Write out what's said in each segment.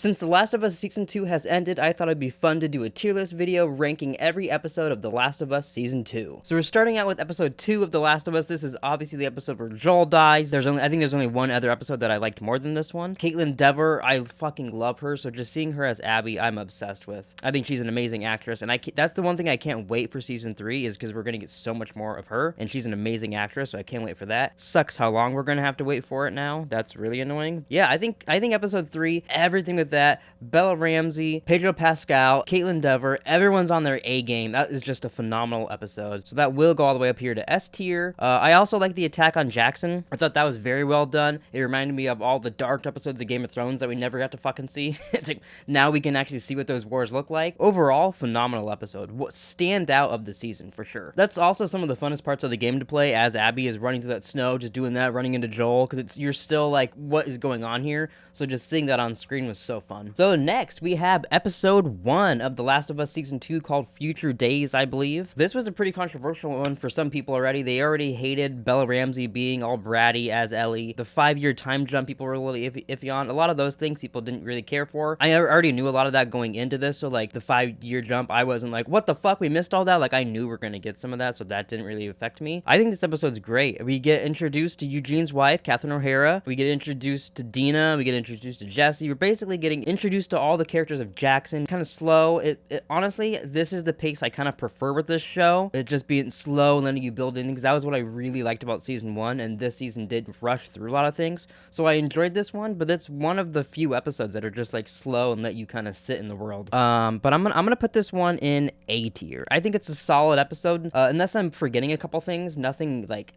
Since The Last of Us Season 2 has ended, I thought it'd be fun to do a tier list video ranking every episode of The Last of Us Season 2. So we're starting out with episode 2 of The Last of Us. This is obviously the episode where Joel dies. I think there's only one other episode that I liked more than this one. Kaitlyn Dever, I fucking love her, so just seeing her as Abby, I'm obsessed with. I think she's an amazing actress, and that's the one thing I can't wait for Season 3 is because we're gonna get so much more of her, and she's an amazing actress, so I can't wait for that. Sucks how long we're gonna have to wait for it now. That's really annoying. Yeah, I think episode 3, everything with that, Bella Ramsey, Pedro Pascal, Kaitlyn Dever, everyone's on their A game. That is just a phenomenal episode. So that will go all the way up here to S tier. I also like the attack on Jackson. I thought that was very well done. It reminded me of all the dark episodes of Game of Thrones that we never got to fucking see. It's like now we can actually see what those wars look like. Overall, phenomenal episode. What stand out of the season for sure. That's also some of the funnest parts of the game to play as Abby is running through that snow, just doing that, running into Joel, because you're still like, what is going on here? So just seeing that on screen was so fun. So next we have episode 1 of The Last of Us Season 2 called Future Days, I believe. This was a pretty controversial one for some people already. They already hated Bella Ramsey being all bratty as Ellie. The 5-year time jump people were a little iffy on. A lot of those things people didn't really care for. I already knew a lot of that going into this, so like the 5-year jump, I wasn't like, what the fuck, we missed all that? Like I knew we're gonna get some of that, so that didn't really affect me. I think this episode's great. We get introduced to Eugene's wife, Catherine O'Hara. We get introduced to Dina. We get introduced to Jesse. We're basically getting introduced to all the characters of Jackson. Kind of slow. Honestly, this is the pace I kind of prefer with this show. It just being slow and letting you build in things. That was what I really liked about season 1, and this season did rush through a lot of things. So I enjoyed this one, but it's one of the few episodes that are just like slow and let you kind of sit in the world. But I'm gonna put this one in A tier. I think it's a solid episode, unless I'm forgetting a couple things. Nothing like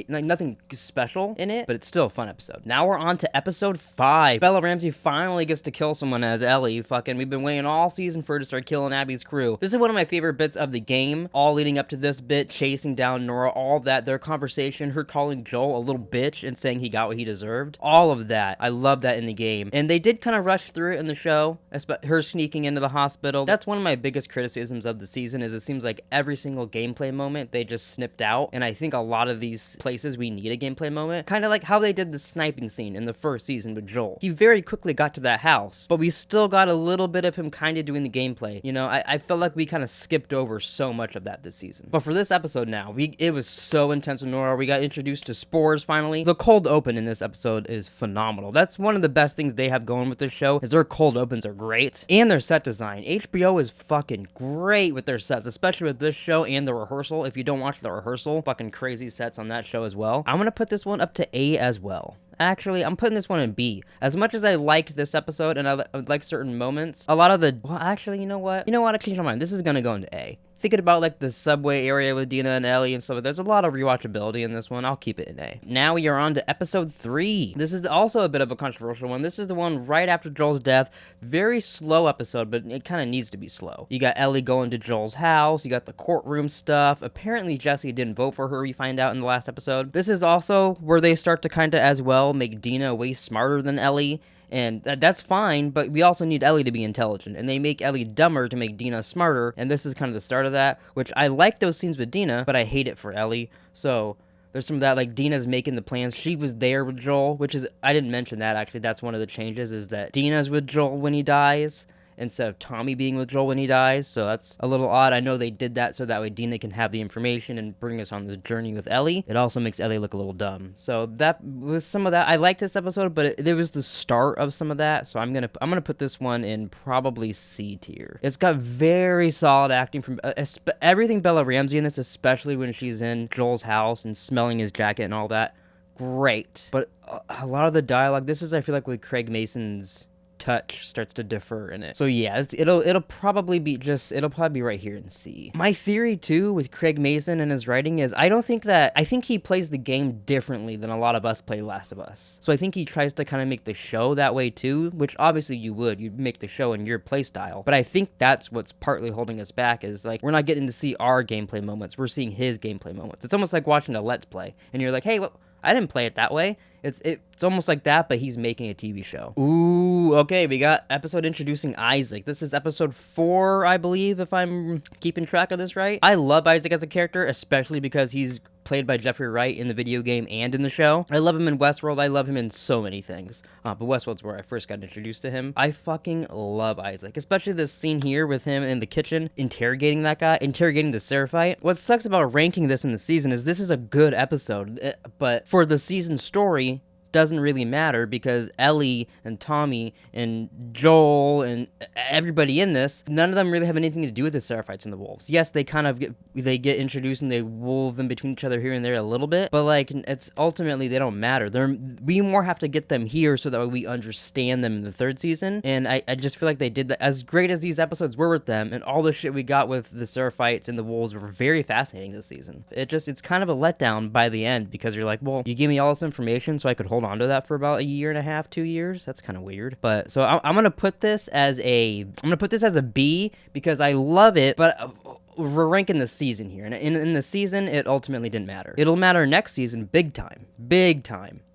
nothing special in it, but it's still a fun episode. Now we're on to episode 5. Bella Ramsey finally gets to kill someone as Ellie. Fucking, we've been waiting all season for her to start killing Abby's crew. This is one of my favorite bits of the game, all leading up to this bit, chasing down Nora, all that, their conversation, her calling Joel a little bitch and saying he got what he deserved. All of that. I love that in the game. And they did kind of rush through it in the show, her sneaking into the hospital. That's one of my biggest criticisms of the season, is it seems like every single gameplay moment they just snipped out, and I think a lot of these places we need a gameplay moment. Kind of like how they did the sniping scene in the first season with Joel. He very quickly got to that house, but we still got a little bit of him kind of doing the gameplay. You know, I felt like we kind of skipped over so much of that this season. But for this episode now, it was so intense with Nora. We got introduced to spores finally. The cold open in this episode is phenomenal. That's one of the best things they have going with this show, is their cold opens are great. And their set design. HBO is fucking great with their sets, especially with this show and the rehearsal. If you don't watch the rehearsal, fucking crazy sets on that show as well. I'm gonna put this one up to A as well. Actually, I'm putting this one in B. As much as I liked this episode and I like certain moments, a lot of the... Well, actually, you know what? I changed my mind. This is gonna go into A. Thinking about like the subway area with Dina and Ellie and stuff, there's a lot of rewatchability in this one. I'll keep it in A. Now we are on to episode 3. This is also a bit of a controversial one. This is the one right after Joel's death. Very slow episode, but it kind of needs to be slow. You got Ellie going to Joel's house. You got the courtroom stuff. Apparently Jesse didn't vote for her, we find out in the last episode. This is also where they start to kind of as well make Dina way smarter than Ellie. And that's fine, but we also need Ellie to be intelligent. And they make Ellie dumber to make Dina smarter. And this is kind of the start of that, which I like those scenes with Dina, but I hate it for Ellie. So there's some of that, like Dina's making the plans. She was there with Joel, which is, I didn't mention that actually. That's one of the changes, is that Dina's with Joel when he dies, instead of Tommy being with Joel when he dies. So that's a little odd. I know they did that so that way Dina can have the information and bring us on this journey with Ellie. It also makes Ellie look a little dumb. So that, with some of that, I like this episode, but it was the start of some of that. So I'm gonna put this one in probably C tier. It's got very solid acting from everything Bella Ramsey in this, especially when she's in Joel's house and smelling his jacket and all that. Great. But a lot of the dialogue, this is, I feel like, with Craig Mason's touch starts to differ in it. So yeah, it'll probably be right here in C. My theory too with Craig Mason and his writing is I think he plays the game differently than a lot of us play Last of Us. So I think he tries to kind of make the show that way too, which obviously you'd make the show in your play style. But I think that's what's partly holding us back, is like we're not getting to see our gameplay moments. We're seeing his gameplay moments. It's almost like watching a Let's Play and you're like, hey, what? I didn't play it that way. It's almost like that, but he's making a TV show. Ooh, okay, we got episode introducing Isaac. This is episode 4, I believe, if I'm keeping track of this right. I love Isaac as a character, especially because he's played by Jeffrey Wright in the video game and in the show. I love him in Westworld. I love him in so many things. But Westworld's where I first got introduced to him. I fucking love Isaac, especially this scene here with him in the kitchen interrogating that guy, interrogating the Seraphite. What sucks about ranking this in the season is this is a good episode, but for the season story, doesn't really matter because Ellie and Tommy and Joel and everybody in this, none of them really have anything to do with the Seraphites and the wolves. Yes, they kind of get introduced and they wolve in between each other here and there a little bit, but like it's ultimately they don't matter. We more have to get them here so that we understand them in the third season, and I just feel like they did that. As great as these episodes were with them and all the shit we got with the Seraphites and the wolves were very fascinating this season. It's kind of a letdown by the end because you're like, well, you gave me all this information so I could hold on to that for about a year and a half, 2 years. That's kind of weird. But so I'm gonna put this as a B because I love it, but we're ranking the season here, and in the season it ultimately didn't matter. It'll matter next season, big time.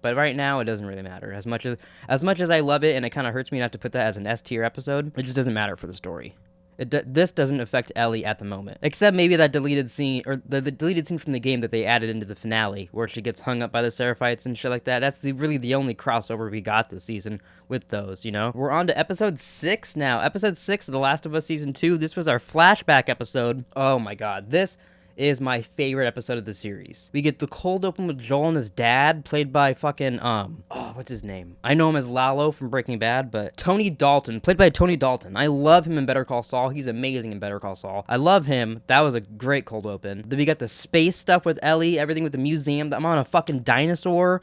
But right now it doesn't really matter as much as I love it, and it kind of hurts me not to put that as an S tier episode. It just doesn't matter for the story. This doesn't affect Ellie at the moment, except maybe that deleted scene, or the deleted scene from the game that they added into the finale, where she gets hung up by the Seraphites and shit like that. That's really the only crossover we got this season with those, you know? We're on to episode 6 now. Episode 6 of The Last of Us Season 2. This was our flashback episode. Oh my god, this is my favorite episode of the series. We get the cold open with Joel and his dad, played by fucking, what's his name? I know him as Lalo from Breaking Bad, but Tony Dalton, played by Tony Dalton. I love him in Better Call Saul. He's amazing in Better Call Saul. I love him. That was a great cold open. Then we got the space stuff with Ellie, everything with the museum. I'm on a fucking dinosaur.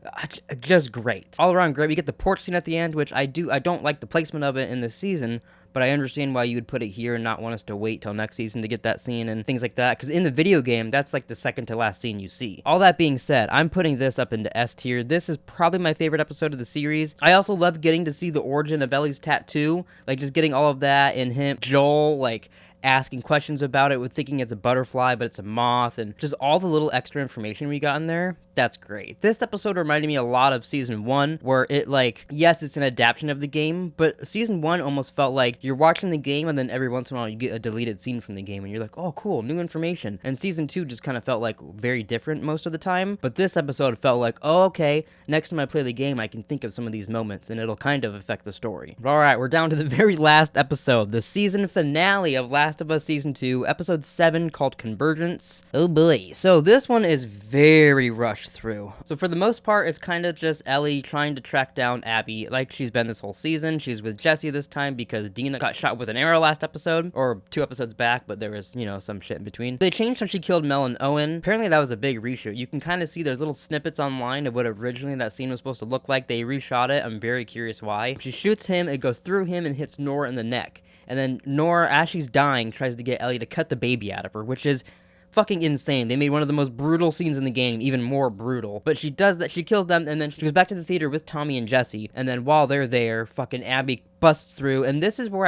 Just great. All around great. We get the porch scene at the end, which I don't like the placement of it in this season, but I understand why you would put it here and not want us to wait till next season to get that scene and things like that, because in the video game, that's like the second to last scene you see. All that being said, I'm putting this up into S tier. This is probably my favorite episode of the series. I also loved getting to see the origin of Ellie's tattoo, like just getting all of that and him, Joel, like asking questions about it with thinking it's a butterfly, but it's a moth, and just all the little extra information we got in there. That's great. This episode reminded me a lot of season 1, where it like, yes, it's an adaptation of the game, but season 1 almost felt like you're watching the game and then every once in a while you get a deleted scene from the game and you're like, oh cool, new information. And season 2 just kind of felt like very different most of the time, but this episode felt like, oh okay, next time I play the game I can think of some of these moments and it'll kind of affect the story. But alright, we're down to the very last episode, the season finale of Last of Us Season 2, episode 7, called Convergence. Oh boy. So this one is very rushed through. So for the most part, it's kind of just Ellie trying to track down Abby like she's been this whole season. She's with Jesse this time because Dina got shot with an arrow last episode, or 2 episodes back, but there was, you know, some shit in between. They changed how she killed Mel and Owen. Apparently that was a big reshoot. You can kind of see there's little snippets online of what originally that scene was supposed to look like. They reshot it. I'm very curious why. She shoots him, it goes through him and hits Nora in the neck. And then Nora, as she's dying, tries to get Ellie to cut the baby out of her, which is fucking insane. They made one of the most brutal scenes in the game even more brutal. But she does that, she kills them, and then she goes back to the theater with Tommy and Jesse. And then while they're there, fucking Abby busts through, and this is where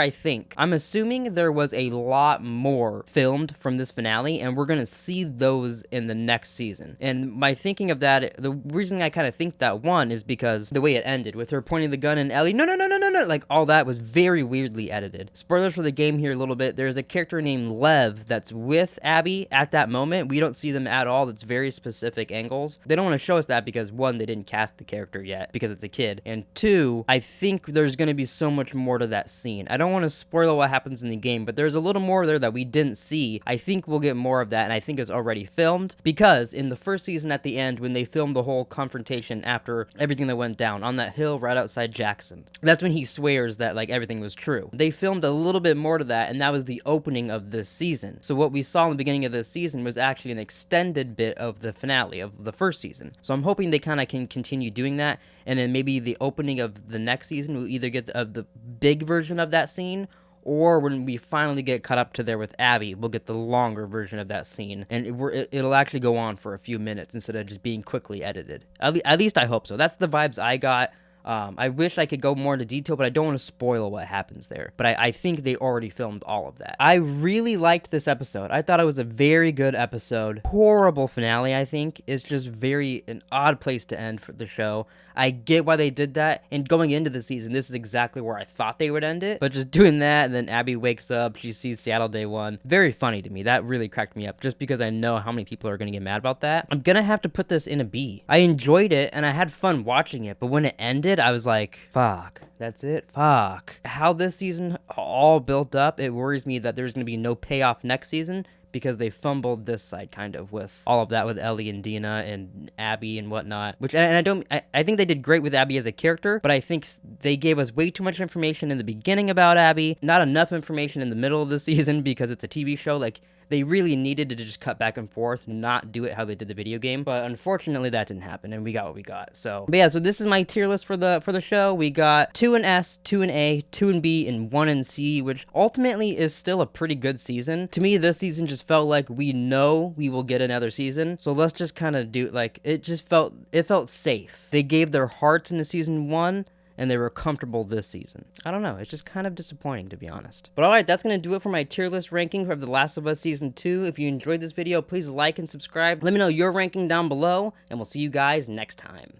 I'm assuming there was a lot more filmed from this finale, and we're gonna see those in the next season. And my thinking of that, the reason I kind of think that, one, is because the way it ended, with her pointing the gun and Ellie, no, like all that was very weirdly edited. Spoilers for the game here a little bit, there's a character named Lev that's with Abby at that moment. We don't see them at all. That's very specific angles. They don't want to show us that because, one, they didn't cast the character yet because it's a kid, and 2, I think there's gonna be so much more to that scene. I don't want to spoil what happens in the game, but there's a little more there that we didn't see. I think we'll get more of that, and I think it's already filmed, because in the first season at the end, when they filmed the whole confrontation after everything that went down on that hill right outside Jackson, that's when he swears that like everything was true. They filmed a little bit more to that, and that was the opening of this season. So what we saw in the beginning of this season was actually an extended bit of the finale of the first season. So I'm hoping they kind of can continue doing that, and then maybe the opening of the next season we'll either get the big version of that scene, or when we finally get caught up to there with Abby, we'll get the longer version of that scene, and it'll actually go on for a few minutes instead of just being quickly edited. At least I hope so. That's the vibes I got. I wish I could go more into detail, but I don't want to spoil what happens there. But I think they already filmed all of that. I really liked this episode. I thought it was a very good episode. Horrible finale, I think. It's just an odd place to end for the show. I get why they did that, and going into the season, this is exactly where I thought they would end it, but just doing that, and then Abby wakes up, she sees Seattle day one. Very funny to me. That really cracked me up, just because I know how many people are gonna get mad about that. I'm gonna have to put this in a B. I enjoyed it, and I had fun watching it, but when it ended, I was like, fuck. That's it? Fuck. How this season all built up, it worries me that there's gonna be no payoff next season, because they fumbled this side kind of with all of that with Ellie and Dina and Abby and whatnot. I think they did great with Abby as a character, but I think they gave us way too much information in the beginning about Abby, not enough information in the middle of the season because it's a TV show. Like, they really needed to just cut back and forth, not do it how they did the video game. But unfortunately, that didn't happen, and we got what we got. So, but yeah, so this is my tier list for the show. We got 2 in S, 2 in A, 2 in B, and 1 in C, which ultimately is still a pretty good season. To me, this season just felt like we know we will get another season. So let's just kind of do, like, it felt safe. They gave their hearts into season 1, and they were comfortable this season. I don't know, it's just kind of disappointing, to be honest. But alright, that's gonna do it for my tier list ranking for The Last of Us Season 2. If you enjoyed this video, please like and subscribe. Let me know your ranking down below, and we'll see you guys next time.